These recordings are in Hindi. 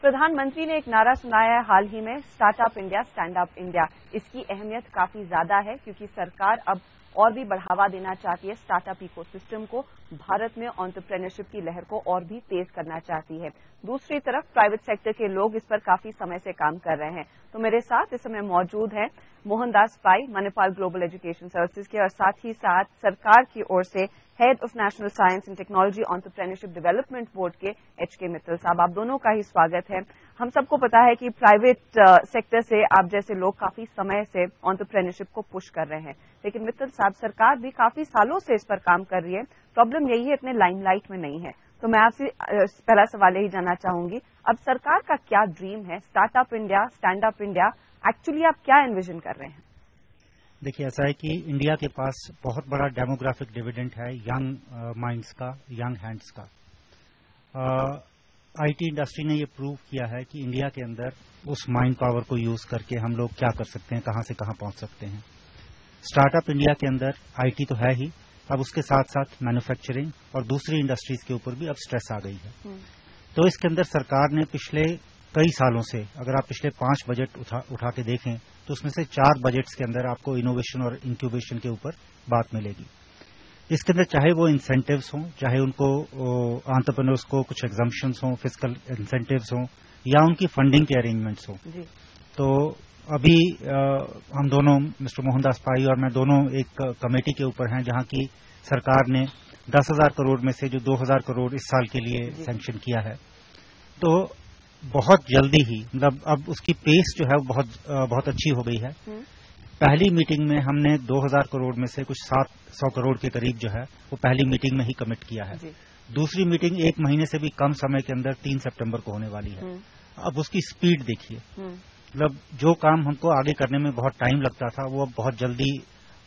प्रधानमंत्री ने एक नारा सुनाया है हाल ही में, startup India stand up India. इसकी अहमियत काफी ज्यादा है क्योंकि सरकार अब और भी बढ़ावा देना चाहती है स्टार्टअप इकोसिस्टम को। भारत में एंटरप्रेन्योरशिप की लहर को और भी तेज करना चाहती है। दूसरी तरफ प्राइवेट सेक्टर के लोग इस पर काफी समय से काम कर रहे हैं। तो मेरे साथ इस समय मौजूद हैं मोहनदास पाई, मणिपाल ग्लोबल एजुकेशन सर्विसेज के, और साथ ही साथ सरकार की ओर से head of national science and technology entrepreneurship development board के HK मित्तल साहब। आप दोनों का ही स्वागत है। हम सबको पता है कि प्राइवेट सेक्टर से आप जैसे लोग काफी समय से एंटरप्रेन्योरशिप को पुश कर रहे हैं, लेकिन मित्तल साहब सरकार भी काफी सालों से इस पर काम कर रही है। प्रॉब्लम यही है इतने लाइमलाइट में नहीं है। तो मैं आपसे पहला सवाल यही जानना चाहूंगी, अब सरकार का क्या ड्रीम है? Startup India, stand up India, actually आप क्या एनविजन कर रहे हैं? देखिए, ऐसा है कि इंडिया के पास बहुत बड़ा डेमोग्राफिक डिविडेंड है यंग माइंड्स का, यंग हैंड्स का। IT इंडस्ट्री ने ये प्रूव किया है कि इंडिया के अंदर उस माइंड पावर को यूज करके हम लोग क्या कर सकते हैं, कहां से कहां पहुंच सकते हैं। स्टार्टअप इंडिया के अंदर IT तो है ही, अब उसके साथ साथ मैन्युफैक्चरिंग और दूसरी इंडस्ट्रीज के ऊपर भी अब स्ट्रेस आ गई है। तो इसके अंदर सरकार ने पिछले कई सालों से, अगर आप पिछले 5 बजट उठा के देखें तो उसमें से 4 बजट्स के अंदर आपको इनोवेशन और इंक्यूबेशन के ऊपर बात मिलेगी। इसके अंदर चाहे वो इंसेंटिव्स हों, चाहे उनको एंटरप्रेन्योर्स को कुछ एग्जम्पशंस हों, फिस्कल इंसेंटिव्स हों, या उनकी फंडिंग के अरेंजमेंट्स हों। तो अभी हम दोनों, मिस्टर मोहनदास पाई और मैं, दोनों एक कमेटी के ऊपर हैं जहां की सरकार ने 10,000 करोड़ में से जो 2,000 करोड़ इस साल के लिए सैंक्शन किया है। तो बहुत जल्दी ही, मतलब अब उसकी पेस जो है वो बहुत अच्छी हो गई है। पहली मीटिंग में हमने 2,000 करोड़ में से कुछ 700 करोड़ के करीब जो है वो पहली मीटिंग में ही कमिट किया है। दूसरी मीटिंग 1 महीने से भी कम समय के अंदर 3 सितंबर को होने वाली है। अब उसकी स्पीड देखिए, मतलब जो काम हमको आगे करने में बहुत टाइम लगता था वो अब बहुत जल्दी,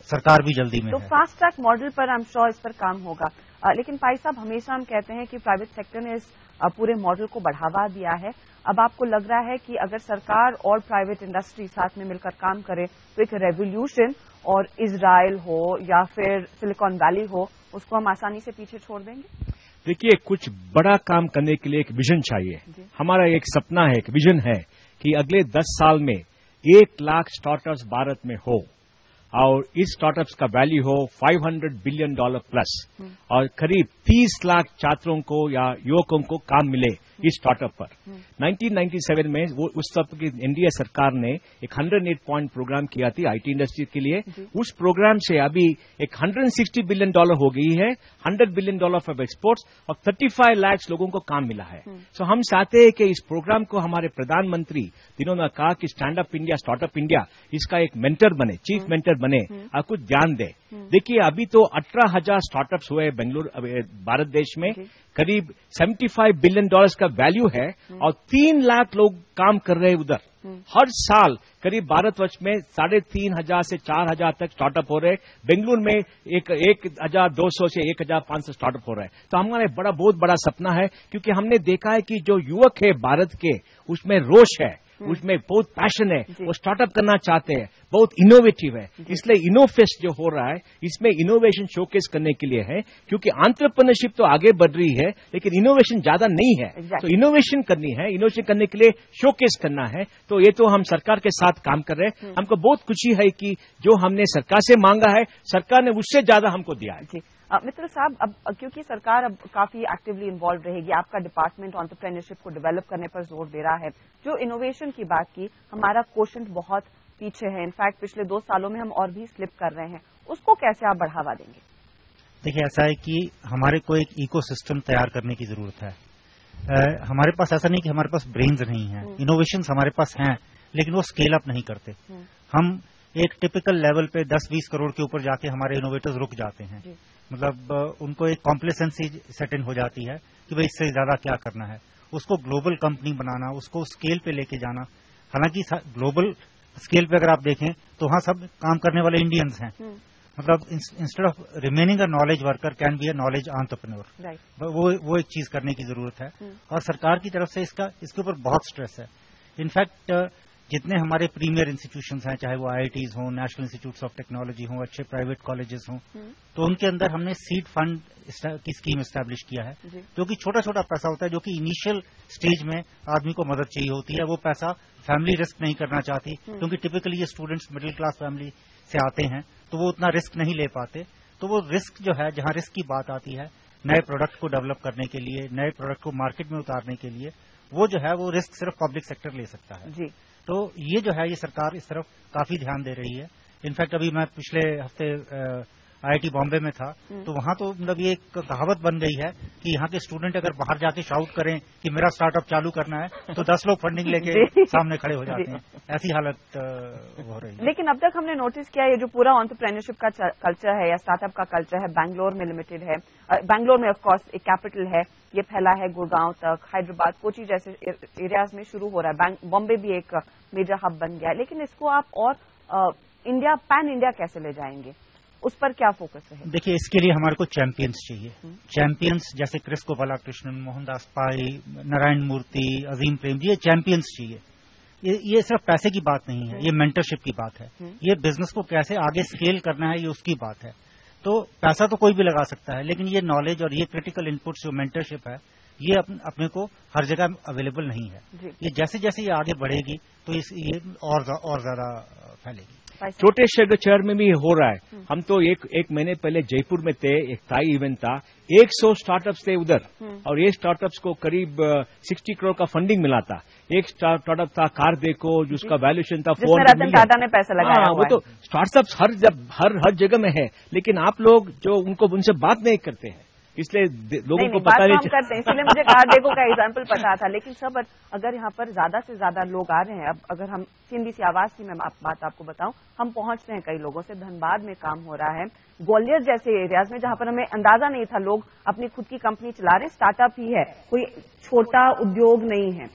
सरकार भी जल्दी में तो है। फास्ट ट्रैक मॉडल पर आई एम श्योर इस पर काम होगा। लेकिन पाई साहब, हमेशा हम कहते हैं कि प्राइवेट सेक्टर ने इस पूरे मॉडल को बढ़ावा दिया है। अब आपको लग रहा है कि अगर सरकार और प्राइवेट इंडस्ट्री साथ में मिलकर काम करे तो एक रेवोल्यूशन, और इजराइल हो या फिर सिलिकॉन वैली हो, उसको हम आसानी से पीछे छोड़ देंगे? देखिए, कुछ बड़ा काम करने के लिए एक विजन चाहिए। हमारा एक सपना है, एक विजन है कि अगले 10 साल में 1 लाख स्टार्टअप्स भारत में हो और इस स्टार्टअप्स का वैल्यू हो $500 बिलियन प्लस, और करीब 30 लाख छात्रों को या युवकों को काम मिले इस स्टार्टअप पर। 1997 में वो उस वक्त की एनडीए सरकार ने एक 108 पॉइंट प्रोग्राम किया थी IT इंडस्ट्री के लिए। उस प्रोग्राम से अभी एक $160 बिलियन हो गई है, $100 बिलियन ऑफ एक्सपोर्ट्स, और 35 लाख लोगों को काम मिला है। सो हम चाहते हैं कि इस प्रोग्राम को हमारे प्रधानमंत्री दिनों में कहा कि stand up India, startup India इसका एक मेंटर बने, चीफ मेंटर बने और कुछ ध्यान दे। देखिए, अभी तो 18,000 स्टार्टअप्स हुए बेंगलुरु, भारत देश में करीब $75 बिलियन का वैल्यू है, और 3 लाख लोग काम कर रहे हैं उधर। हर साल करीब भारतवर्ष में 3,500 से 4,000 तक स्टार्टअप हो रहे। बेंगलुरु में 1,200 से 1,500 स्टार्टअप हो रहे हैं। तो हमारा बहुत बड़ा सपना है, क्योंकि हमने देखा है कि जो युवक है भारत के, उसमें रोष है, उसमें बहुत पैशन है, वो स्टार्टअप करना चाहते हैं, बहुत इनोवेटिव है। इसलिए इनोफेस्ट जो हो रहा है इसमें इनोवेशन शोकेस करने के लिए है, क्योंकि एंटरप्रेन्योरशिप तो आगे बढ़ रही है लेकिन इनोवेशन ज्यादा नहीं है। तो इनोवेशन करनी है, इनोवेशन करने के लिए शोकेस करना है। तो ये तो हम सरकार के साथ काम कर रहे हैं। हमको बहुत खुशी है कि जो हमने सरकार से मांगा है, सरकार ने उससे ज्यादा हमको दिया है। मित्र साहब, अब क्योंकि सरकार अब काफी एक्टिवली इन्वॉल्व रहेगी, आपका डिपार्टमेंट एंटरप्रेन्योरशिप को डेवलप करने पर जोर दे रहा है। जो इनोवेशन की बात की, हमारा कोशेंट बहुत पीछे है। इनफैक्ट पिछले 2 सालों में हम और भी स्लिप कर रहे हैं, उसको कैसे आप बढ़ावा देंगे? देखिए, ऐसा है कि हमारे को एक इकोसिस्टम तैयार करने की जरूरत है। हमारे पास ऐसा नहीं कि हमारे पास ब्रेन्स नहीं है, इनोवेशंस हमारे पास हैं, लेकिन वो स्केल अप नहीं करते। हम एक टिपिकल लेवल पे 10-20 करोड़ के ऊपर जाके हमारे इनोवेटर्स रुक जाते हैं। मतलब उनको एक कॉम्प्लेसेंसी सेट इन हो जाती है कि भाई इससे ज्यादा क्या करना है। उसको ग्लोबल कंपनी बनाना, उसको स्केल पे लेके जाना। हालांकि ग्लोबल स्केल पे अगर आप देखें तो वहां सब काम करने वाले इंडियंस हैं। मतलब instead of remaining a knowledge worker can be a knowledge entrepreneur. वो एक चीज करने की जरूरत है, और सरकार की तरफ से इसके ऊपर बहुत स्ट्रेस है। इनफैक्ट जितने हमारे प्रीमियर इंस्टीट्यूशंस हैं, चाहे वो IITs हों, नेशनल इंस्टीट्यूट्स ऑफ टेक्नोलॉजी हों, अच्छे प्राइवेट कॉलेजेस हों, तो उनके अंदर हमने सीड फंड की स्कीम एस्टैब्लिश किया है, जो कि छोटा छोटा पैसा होता है, जो कि इनिशियल स्टेज में आदमी को मदद चाहिए होती है। वो पैसा फैमिली रिस्क नहीं करना चाहती, क्योंकि टिपिकली ये स्टूडेंट्स मिडिल क्लास फैमिली से आते हैं, तो वो उतना रिस्क नहीं ले पाते। तो वो रिस्क जो है, जहां रिस्क की बात आती है, नए प्रोडक्ट को डेवलप करने के लिए, नए प्रोडक्ट को मार्केट में उतारने के लिए, वो जो है वो रिस्क सिर्फ पब्लिक सेक्टर ले सकता है जी। तो ये जो है, ये सरकार इस तरफ काफी ध्यान दे रही है। इनफैक्ट अभी मैं पिछले हफ्ते IIT बॉम्बे में था, तो वहां तो मतलब ये एक कहावत बन गई है कि यहाँ के स्टूडेंट अगर बाहर जाके शाउट करें कि मेरा स्टार्टअप चालू करना है, तो 10 लोग फंडिंग लेके सामने खड़े हो जाते हैं। ऐसी हालत हो रही है। लेकिन अब तक हमने नोटिस किया, ये जो पूरा एंटरप्रेन्योरशिप का कल्चर है या स्टार्टअप का कल्चर है, बैंगलोर में लिमिटेड है। बैंगलोर में ऑफकोर्स एक कैपिटल है, ये फैला है गुड़गांव तक, हैदराबाद, कोची जैसे एरियाज में शुरू हो रहा है। बॉम्बे भी एक मेजर हब बन गया है। लेकिन इसको आप और इंडिया, पैन इंडिया कैसे ले जाएंगे, उस पर क्या फोकस है? देखिए, इसके लिए हमारे को चैंपियंस चाहिए। चैंपियंस जैसे क्रिस गोपाला कृष्णन, मोहनदास पाई, नारायण मूर्ति, अजीम प्रेम जी, ये चैंपियंस चाहिए। ये सिर्फ पैसे की बात नहीं है, ये मेंटरशिप की बात है। ये बिजनेस को कैसे आगे स्केल करना है, ये उसकी बात है। तो पैसा तो कोई भी लगा सकता है, लेकिन ये नॉलेज और ये क्रिटिकल इनपुट्स जो मेंटरशिप है, ये अपने को हर जगह अवेलेबल नहीं है। ये जैसे जैसे ये आगे बढ़ेगी तो ये और ज्यादा फैलेगी। छोटे शहर में भी हो रहा है। हम तो एक महीने पहले जयपुर में थे, एक थाई इवेंट था, 100 स्टार्टअप्स थे उधर, और ये स्टार्टअप्स को करीब 60 करोड़ का फंडिंग मिला था। एक स्टार्टअप था कार देखो, जिसका वैल्यूएशन था 400 मिलियन। टाटा ने पैसा लगाया। वो तो स्टार्टअप्स हर जगह में है, लेकिन आप लोग जो उनसे बात नहीं करते हैं, इसलिए लोगों को पता नहीं करते। इसलिए मुझे कार देखो का एग्जाम्पल पता था। लेकिन सब अगर यहाँ पर ज्यादा से ज्यादा लोग आ रहे हैं, अब अगर हम CNBC आवाज की मैं बात आपको बताऊं, हम पहुंचते हैं कई लोगों से। धनबाद में काम हो रहा है, ग्वालियर जैसे एरियाज में जहां पर हमें अंदाजा नहीं था, लोग अपनी खुद की कंपनी चला रहे हैं, स्टार्टअप ही है, कोई छोटा उद्योग नहीं है।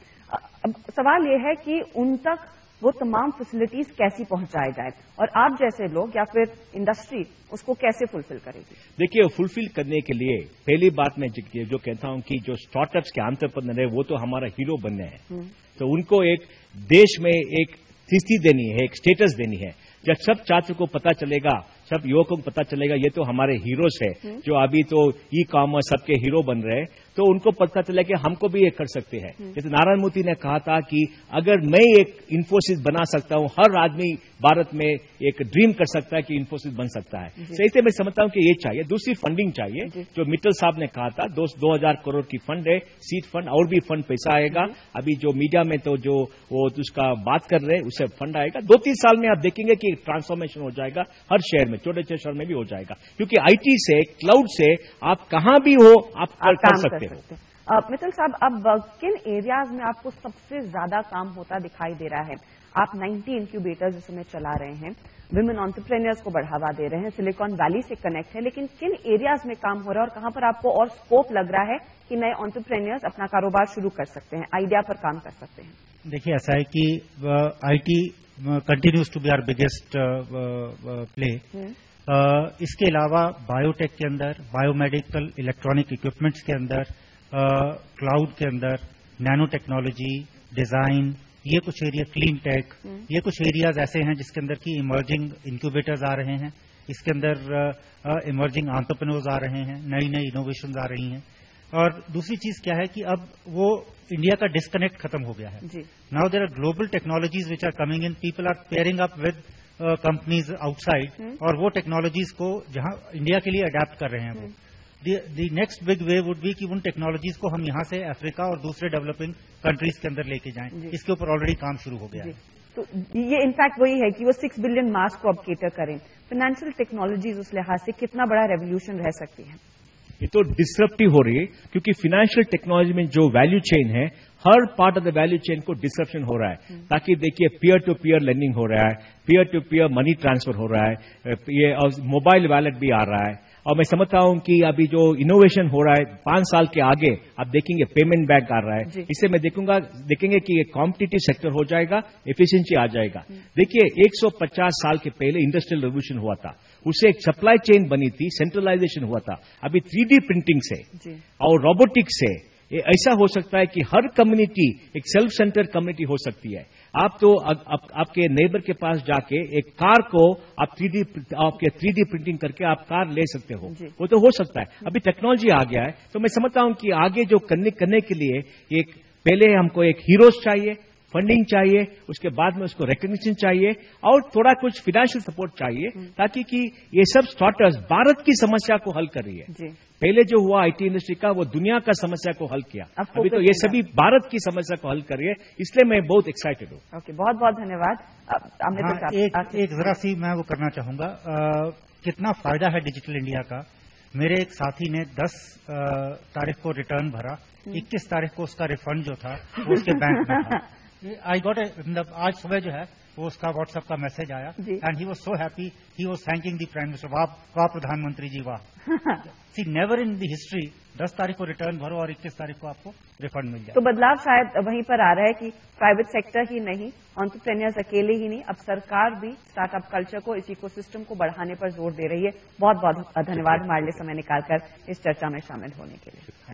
अब सवाल ये है कि उन तक वो तमाम फैसिलिटीज कैसी पहुंचाए जाए, और आप जैसे लोग या फिर इंडस्ट्री उसको कैसे फुलफिल करेगी? देखिए, फुलफिल करने के लिए पहली बात मैं जो कहता हूं कि जो स्टार्टअप्स के एंटरप्रेन्योर है, वो तो हमारा हीरो बनने हैं। तो उनको एक देश में एक स्थिति देनी है, एक स्टेटस देनी है। जब सब छात्र को पता चलेगा, सब युवकों को पता चलेगा ये तो हमारे हीरोज है, जो अभी तो ई-कॉमर्स सबके हीरो बन रहे हैं, तो उनको पता चला कि हमको भी ये कर सकते हैं। जैसे नारायण मूर्ति ने कहा था कि अगर मैं एक इन्फोसिस बना सकता हूं, हर आदमी भारत में एक ड्रीम कर सकता है कि इन्फोसिस बन सकता है। तो इससे मैं समझता हूं कि ये चाहिए। दूसरी फंडिंग चाहिए, जो मित्तल साहब ने कहा था, 2000 करोड़ की फंड है, सीड फंड, और भी फंड पैसा आएगा। अभी जो मीडिया में तो जो वो उसका बात कर रहे हैं, उससे फंड आएगा। 2-3 साल में आप देखेंगे कि ट्रांसफॉर्मेशन हो जाएगा हर शहर में, छोटे छोटे शहर में भी हो जाएगा, क्योंकि IT से, क्लाउड से आप कहां भी हो आप कर सकते हो। मित्तल साहब, अब किन एरियाज में आपको सबसे ज्यादा काम होता दिखाई दे रहा है? आप 90 इंक्यूबेटर्स इस समय चला रहे हैं, विमेन एंटरप्रेन्योर्स को बढ़ावा दे रहे हैं, सिलिकॉन वैली से कनेक्ट है, लेकिन किन एरियाज में काम हो रहा है और कहां पर आपको और स्कोप लग रहा है कि नए एंटरप्रेन्योर्स अपना कारोबार शुरू कर सकते हैं, आइडिया पर काम कर सकते हैं? देखिए, ऐसा है कि IT continues to be our biggest play. इसके अलावा बायोटेक के अंदर, बायोमेडिकल इलेक्ट्रॉनिक इक्विपमेंट्स के अंदर, क्लाउड के अंदर, नैनो टेक्नोलॉजी, डिजाइन, ये कुछ एरिया, क्लीन टेक, ये कुछ एरियाज ऐसे हैं जिसके अंदर की इमर्जिंग इंक्यूबेटर्स आ रहे हैं। इसके अंदर इमर्जिंग एंटरप्रेन्योर्स आ रहे हैं, नई नई इनोवेशंस आ रही हैं। और दूसरी चीज क्या है कि अब वो इंडिया का डिस्कनेक्ट खत्म हो गया है। Now there are global technologies which are coming in, people are pairing up with companies outside, और वो टेक्नोलॉजीज को जहां इंडिया के लिए अडेप्ट कर रहे हैं वो। The next big way would be कि उन टेक्नोलॉजीज को हम यहां से अफ्रीका और दूसरे डेवलपिंग कंट्रीज के अंदर लेके जाएं। इसके ऊपर ऑलरेडी काम शुरू हो गया है। तो ये इनफैक्ट वही है कि वो 6 बिलियन मास को अब केटर करें। फाइनेंशियल टेक्नोलॉजीज उस लिहाज से कितना बड़ा रेवोल्यूशन रह सकती है? ये तो डिसरप्टिव हो रही है, क्योंकि फाइनेंशियल टेक्नोलॉजी में जो वैल्यू चेन है, हर part of the value chain को डिसरप्शन हो रहा है। ताकि देखिए, पीयर टू पीयर लेंडिंग हो रहा है, peer to peer money transfer हो रहा है, ये मोबाइल वॉलेट भी आ रहा है। और मैं समझता हूं कि अभी जो इनोवेशन हो रहा है 5 साल के आगे, आप देखेंगे पेमेंट बैंक आ रहा है। इससे मैं देखेंगे कि एक कॉम्पिटिटिव सेक्टर हो जाएगा, एफिशिएंसी आ जाएगा। देखिए, 150 साल के पहले इंडस्ट्रियल रेवोल्यूशन हुआ था, उससे एक सप्लाई चेन बनी थी, सेंट्रलाइजेशन हुआ था। अभी 3D प्रिंटिंग से और रोबोटिक्स से ये ऐसा हो सकता है कि हर कम्युनिटी एक सेल्फ सेंटर कम्युनिटी हो सकती है। आप तो आपके नेबर के पास जाके एक कार को आप 3D प्रिंटिंग करके आप कार ले सकते हो, वो तो हो सकता है। अभी टेक्नोलॉजी आ गया है, तो मैं समझता हूं कि आगे जो करने के लिए एक पहले हमको एक हीरोज चाहिए, फंडिंग चाहिए, उसके बाद में उसको रिकग्निशन चाहिए और थोड़ा कुछ फाइनेंशियल सपोर्ट चाहिए, ताकि कि ये सब स्टार्टअप्स भारत की समस्या को हल कर रही है। पहले जो हुआ आईटी इंडस्ट्री का, वो दुनिया का समस्या को हल किया, अभी तो ये सभी भारत की समस्या को हल कर रही है, इसलिए मैं बहुत एक्साइटेड हूँ। ओके, बहुत बहुत धन्यवाद। एक जरा सी मैं वो करना चाहूंगा, कितना फायदा है डिजिटल इंडिया का। मेरे एक साथी ने 10 तारीख को रिटर्न भरा, 21 तारीख को उसका रिफंड जो था वो उसके बैंक में था। आई गॉट मतलब आज सुबह जो है वो उसका व्हाट्सएप का मैसेज आया and he was so happy, he was thanking the prime minister. वाह प्रधानमंत्री जी वाह। सी नेवर इन द हिस्ट्री 10 तारीख को रिटर्न भरो और 21 तारीख को आपको रिफंड मिल जाए। तो बदलाव शायद वहीं पर आ रहा है कि प्राइवेट सेक्टर ही नहीं, एंटरप्रेन्योर्स अकेले ही नहीं, अब सरकार भी स्टार्टअप कल्चर को, इस इकोसिस्टम को बढ़ाने पर जोर दे रही है। बहुत बहुत धन्यवाद हमारे लिए समय निकालकर इस चर्चा में शामिल होने के लिए।